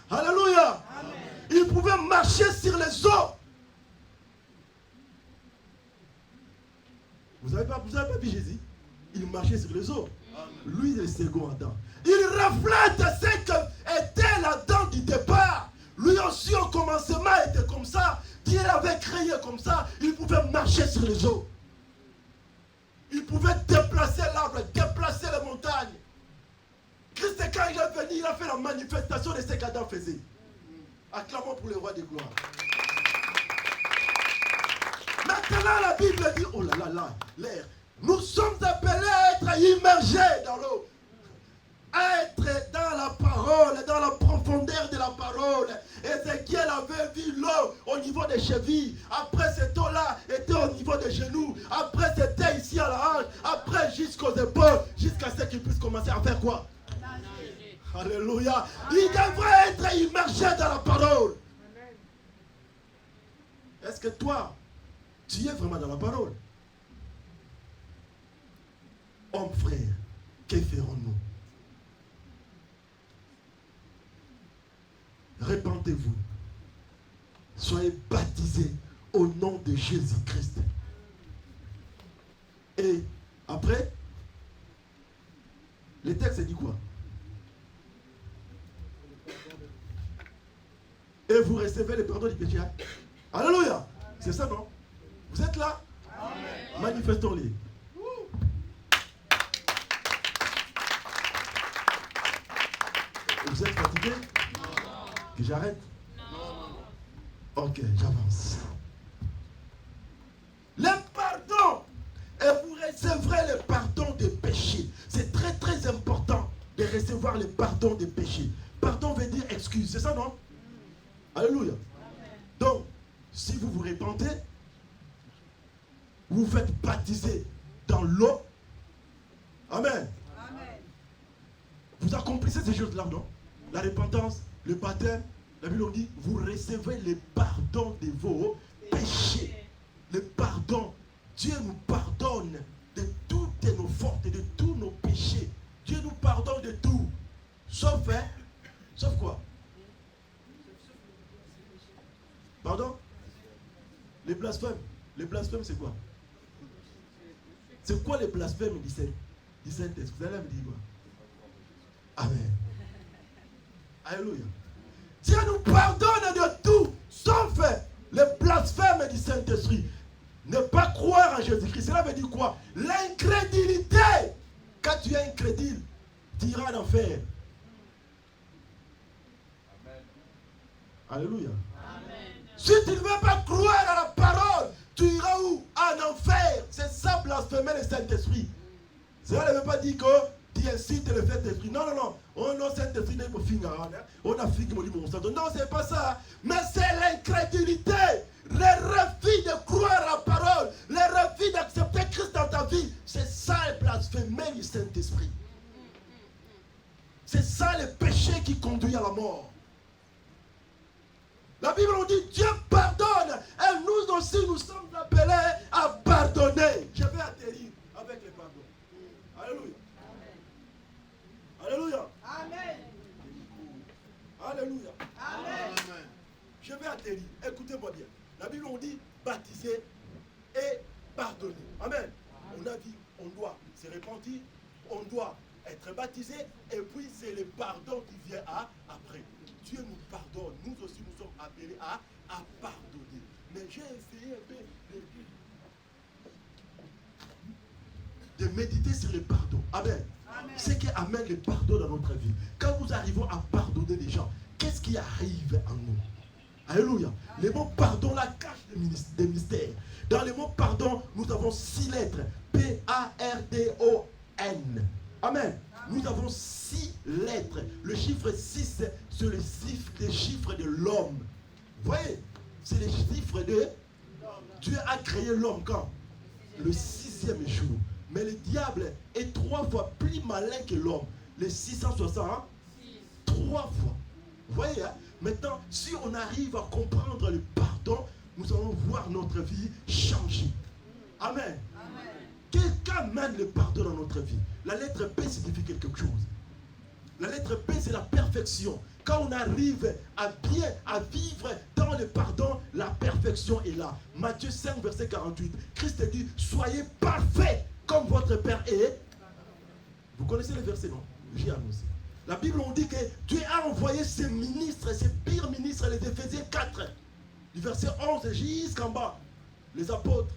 Alléluia. Amen. Il pouvait marcher sur les eaux. Vous n'avez pas vu Jésus? Il marchait sur les eaux. Amen. Lui, le second Adam. Il reflète ce qu'était l'Adam du départ. Lui aussi, au commencement, était comme ça. Dieu l'avait créé comme ça. Il pouvait marcher sur les eaux. Il pouvait déplacer l'arbre, déplacer les montagnes. Christ, quand il est venu, il a fait la manifestation de ce qu'Adam faisait. Acclamons pour le roi des gloires. Maintenant, la Bible dit, oh là là là, l'air. Nous sommes appelés à être immergés dans l'eau. À être dans la parole, dans la profondeur de la parole. Ézéchiel avait vu l'eau au niveau des chevilles. Après, cette eau-là était au niveau des genoux. Après, c'était ici à la hanche. Après, jusqu'aux épaules. Jusqu'à ce qu'il puisse commencer à faire quoi? Alléluia. Il devrait être immergé dans la parole. Est-ce que toi, tu es vraiment dans la parole? Hommes, frères, que ferons-nous? Répentez-vous. Soyez baptisés au nom de Jésus-Christ. Et après, le texte dit quoi? Et vous recevez le pardon du péché. Alléluia. C'est ça, non? Vous êtes là? Amen. Manifestons-les. Vous êtes fatigué? Non. Que j'arrête? Non. Ok, j'avance. Le pardon. Et vous recevrez le pardon des péchés. C'est très très important de recevoir le pardon des péchés. Pardon veut dire excuse, c'est ça, non? Alléluia. Amen. Donc, si vous vous repentez, vous faites baptiser dans l'eau. Amen. Amen. Vous accomplissez ces choses-là, non? La repentance, le baptême, la Bible dit, vous recevez le pardon de vos péchés. Le pardon. Dieu nous pardonne de toutes nos fautes et de tous nos péchés. Dieu nous pardonne de tout. Sauf quoi? blasphèmes. Les blasphèmes, c'est quoi? C'est quoi les blasphèmes du Saint-Esprit? Vous allez me dire quoi? Amen. Alléluia. Dieu nous pardonne de tout, sauf les blasphèmes du Saint-Esprit. Ne pas croire en Jésus-Christ, cela veut dire quoi? L'incrédulité. Quand tu es incrédule, tu iras en enfer. Alléluia. Amen. Si tu ne veux pas croire à la parole, tu iras où? En enfer. C'est ça blasphémer le Saint-Esprit. Cela ne veut pas dire que tu incites le Saint-Esprit. Non, non, non. On a Saint-Esprit, on a fini mon mon sang. Non, c'est pas ça. Mais c'est l'incrédulité. Le refus de croire à la parole. Le refus d'accepter Christ dans ta vie. C'est ça le blasphémer du Saint-Esprit. C'est ça le péché qui conduit à la mort. La Bible nous dit Dieu pardonne et nous aussi nous sommes appelés à pardonner. Je vais atterrir avec le pardon. Alléluia. Alléluia. Amen. Alléluia. Amen. Je vais atterrir. Écoutez-moi bien. La Bible nous dit baptiser et pardonner. Amen. On a dit on doit se repentir, on doit être baptisé et puis c'est le pardon qui vient après. Dieu nous pardonne. Nous aussi nous sommes appelés à pardonner. Mais j'ai essayé un peu de méditer sur le pardon. Amen. C'est qui amène le pardon dans notre vie. Quand nous arrivons à pardonner les gens, qu'est-ce qui arrive en nous? Alléluia. Le mot pardon là cache des mystères. Dans le mot pardon, nous avons 6 lettres. P-A-R-D-O-N. Amen. Nous avons 6 lettres. Le chiffre 6, c'est le chiffre de l'homme. Vous voyez? C'est le chiffre de l'homme. Dieu a créé l'homme quand? Le 6e jour. Mais le diable est 3 fois plus malin que l'homme. Les 660, hein? 3 fois. Vous voyez, hein? Maintenant, si on arrive à comprendre le pardon, nous allons voir notre vie changer. Amen. Quelqu'un mène le pardon dans notre vie. La lettre P signifie quelque chose. La lettre P, c'est la perfection. Quand on arrive à vivre dans le pardon, la perfection est là. Matthieu 5, verset 48. Christ dit, soyez parfaits comme votre Père est. Vous connaissez le verset, non? J'ai annoncé. La Bible, on dit que Dieu a envoyé ses ministres, ses pires ministres, les Éphésiens 4, du verset 11 jusqu'en bas. Les apôtres,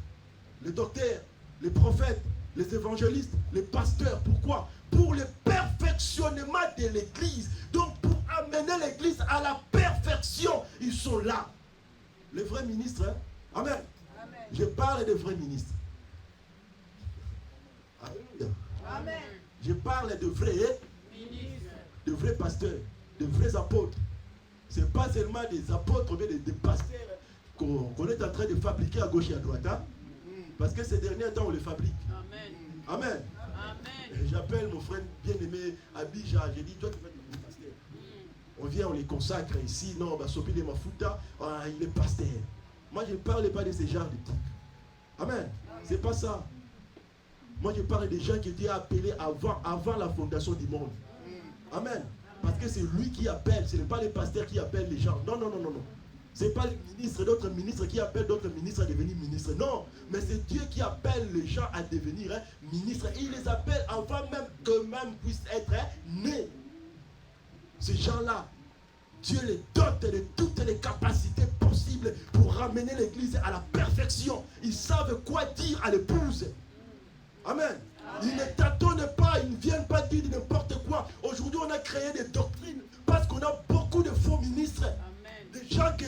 les docteurs, les prophètes, les évangélistes, les pasteurs. Pourquoi? Pour le perfectionnement de l'Église. Donc, pour amener l'Église à la perfection, ils sont là. Les vrais ministres, hein? Amen. Amen. Je parle des vrais ministres. Alléluia. Amen. Je parle de vrais ministres, de vrais pasteurs, de vrais apôtres. Ce n'est pas seulement des apôtres, mais des pasteurs qu'on est en train de fabriquer à gauche et à droite. Hein? Parce que ces derniers temps, on les fabrique. Amen. Amen. Amen. J'appelle mon frère bien-aimé Abidja. J'ai dit, toi, tu vas devenir pasteur. On vient, on les consacre ici. Non, on va s'occuper de ma fouta. Ah, il est pasteur. Moi, je ne parle pas de ces genres de trucs. Amen. C'est pas ça. Moi, je parle des gens qui étaient appelés avant la fondation du monde. Amen. Parce que c'est lui qui appelle. Ce n'est pas les pasteurs qui appellent les gens. Non, non, non, non, non. Ce n'est pas les ministres, d'autres ministres qui appellent d'autres ministres à devenir ministres. Non, mais c'est Dieu qui appelle les gens à devenir ministres. Et il les appelle avant même qu'eux-mêmes puissent être nés. Ces gens-là, Dieu les dote de toutes les capacités possibles pour ramener l'Église à la perfection. Ils savent quoi dire à l'épouse. Amen. Ils ne tâtonnent pas, ils ne viennent pas dire n'importe quoi. Aujourd'hui, on a créé des doctrines parce qu'on a beaucoup de faux ministres. Des gens que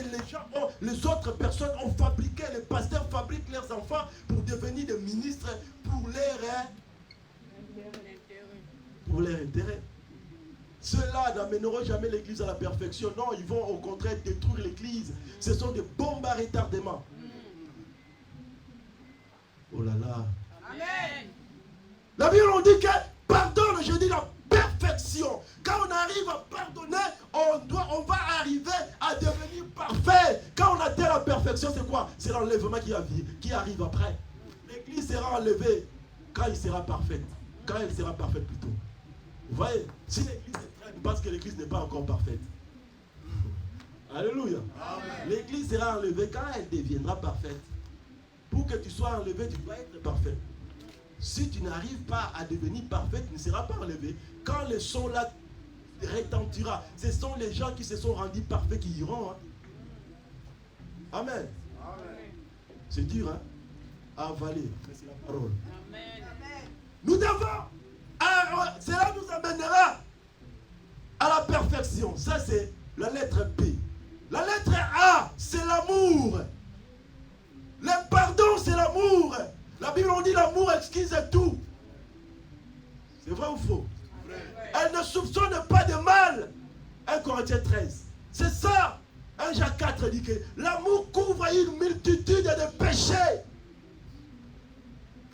les autres personnes ont fabriqué. Les pasteurs fabriquent leurs enfants pour devenir des ministres pour leur intérêt. Ceux-là n'amèneront jamais l'Église à la perfection. Non, ils vont au contraire détruire l'Église. Ce sont des bombes à retardement. Oh là là. Amen. La Bible nous dit que pardonne, je dis la perfection. Quand on arrive à pardonner, on va arriver à devenir parfait. Quand on atteint la perfection, c'est quoi? C'est l'enlèvement qui arrive après. L'Église sera enlevée quand il sera parfaite. Quand elle sera parfaite plutôt. Vous voyez? Si l'Église traîne parce que l'Église n'est pas encore parfaite. Alléluia. L'Église sera enlevée quand elle deviendra parfaite. pour que tu sois enlevé, tu dois être parfait. Si tu n'arrives pas à devenir parfait, tu ne seras pas enlevé. Quand le son là retentira, ce sont les gens qui se sont rendus parfaits qui iront. Hein. Amen. C'est dur, hein, à avaler, mais c'est la parole. Amen. Nous devons, cela nous amènera à la perfection. Ça, c'est la lettre P. La lettre A, c'est l'amour. Le pardon, c'est l'amour. La Bible, on dit l'amour excuse tout. C'est vrai ou faux? Elle ne soupçonne pas de mal. 1 Corinthiens 13. C'est ça. 1 Jacques 4 dit que l'amour couvre une multitude de péchés.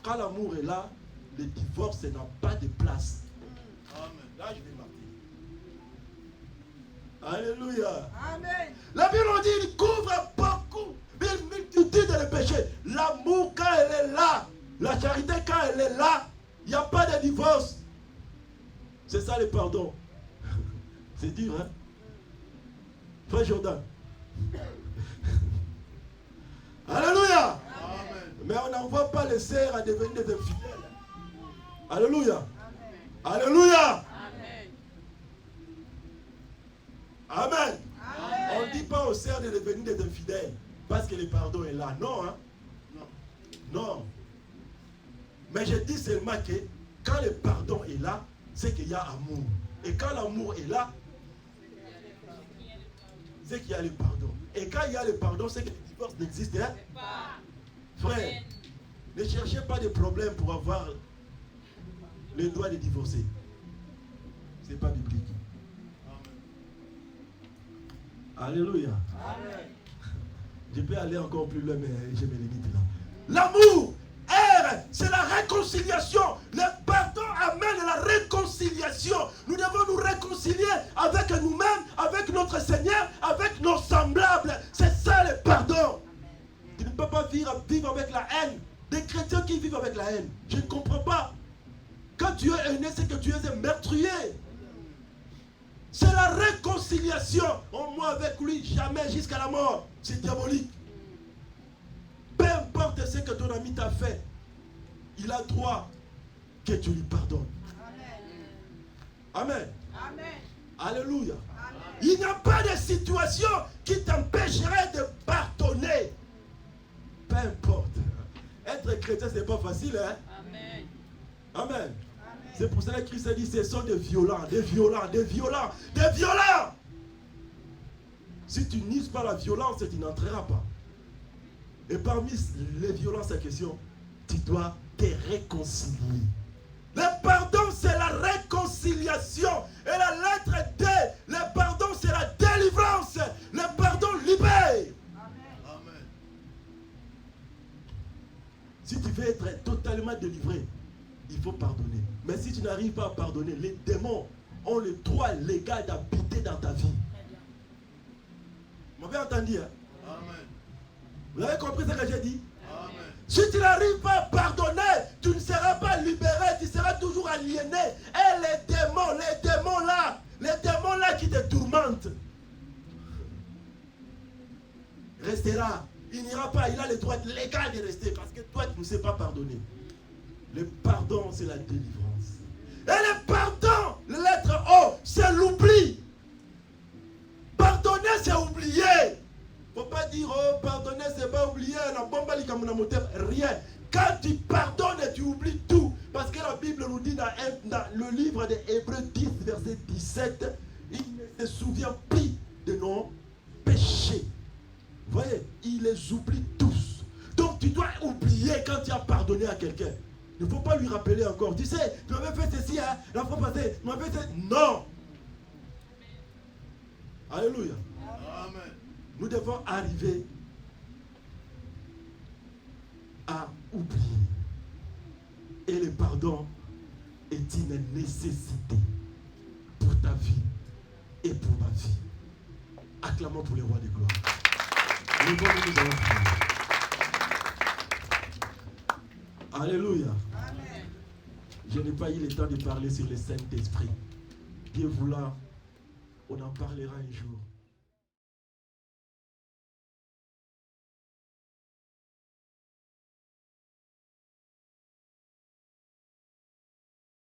Quand l'amour est là, le divorce n'a pas de place. Amen. Là, je vais marquer. Alléluia. Amen. La Bible dit qu'il couvre beaucoup, une multitude de péchés. L'amour, quand elle est là, la charité, quand elle est là, il n'y a pas de divorce. C'est ça le pardon. C'est dur, hein? Frère Jordan. Alléluia. Amen. Mais on n'envoie pas les sœurs à devenir des infidèles. Alléluia. Amen. Alléluia. Amen. Amen. Amen. On ne dit pas aux sœurs de devenir des infidèles parce que le pardon est là. Non, hein? Non. Mais je dis seulement que quand le pardon est là, c'est qu'il y a amour. Et quand l'amour est là, c'est qu'il y a le pardon. Et quand il y a le pardon, c'est que le divorce n'existe pas. Frère, ne cherchez pas de problème pour avoir le droit de divorcer. Ce n'est pas biblique. Alléluia. Amen. Je peux aller encore plus loin, mais je me limite là. L'amour, c'est la réconciliation. Le pardon amène la réconciliation. Nous devons nous réconcilier avec nous-mêmes, avec notre Seigneur, avec nos semblables. C'est ça le pardon. Tu ne peux pas vivre avec la haine. Des chrétiens qui vivent avec la haine. Je ne comprends pas. Quand tu es haineux, c'est que tu es un meurtrier. C'est la réconciliation. Moi avec lui, jamais jusqu'à la mort. C'est diabolique. Peu importe ce que ton ami t'a fait, il a droit que tu lui pardonnes. Amen. Amen. Alléluia. Amen. Il n'y a pas de situation qui t'empêcherait de pardonner. Peu importe. Être chrétien, ce n'est pas facile. Hein? Amen. Amen. C'est pour cela que Christ a dit, ce sont des violents, des violents, des violents, des violents. Si tu n'uses pas la violence, tu n'entreras pas. Et parmi les violences en question, tu dois te réconcilier. Le pardon, c'est la réconciliation. Et la lettre D, le pardon, c'est la délivrance. Le pardon libère. Amen. Si tu veux être totalement délivré, il faut pardonner. Mais si tu n'arrives pas à pardonner, les démons ont le droit légal d'habiter dans ta vie. Vous m'avez entendu, hein? Amen. Vous avez compris ce que j'ai dit? Amen. Si tu n'arrives pas à pardonner, tu ne seras pas libéré, tu seras toujours aliéné. Et les démons là qui te tourmentent, restera. Il n'ira pas, il a le droit légal de rester parce que toi tu ne sais pas pardonner. Le pardon, c'est la délivrance. Et le pardon, la lettre O, c'est l'oubli. Pardonner, c'est oublier. Il ne faut pas dire, oh, pardonner, c'est pas oublier. Rien. Quand tu pardonnes, tu oublies tout. Parce que la Bible nous dit dans le livre des Hébreux 10, verset 17, il ne se souvient plus de nos péchés. Vous voyez, il les oublie tous. Donc tu dois oublier quand tu as pardonné à quelqu'un. Il ne faut pas lui rappeler encore. Tu sais, tu m'avais fait ceci, hein, la fois passée, tu m'avais fait... Non. Alléluia. Amen. Nous devons arriver à oublier. Et le pardon est une nécessité pour ta vie et pour ma vie. Acclamons pour les rois de gloire. Nous allons prier. Alléluia. Amen. Je n'ai pas eu le temps de parler sur le Saint-Esprit. Dieu voulant, on en parlera un jour.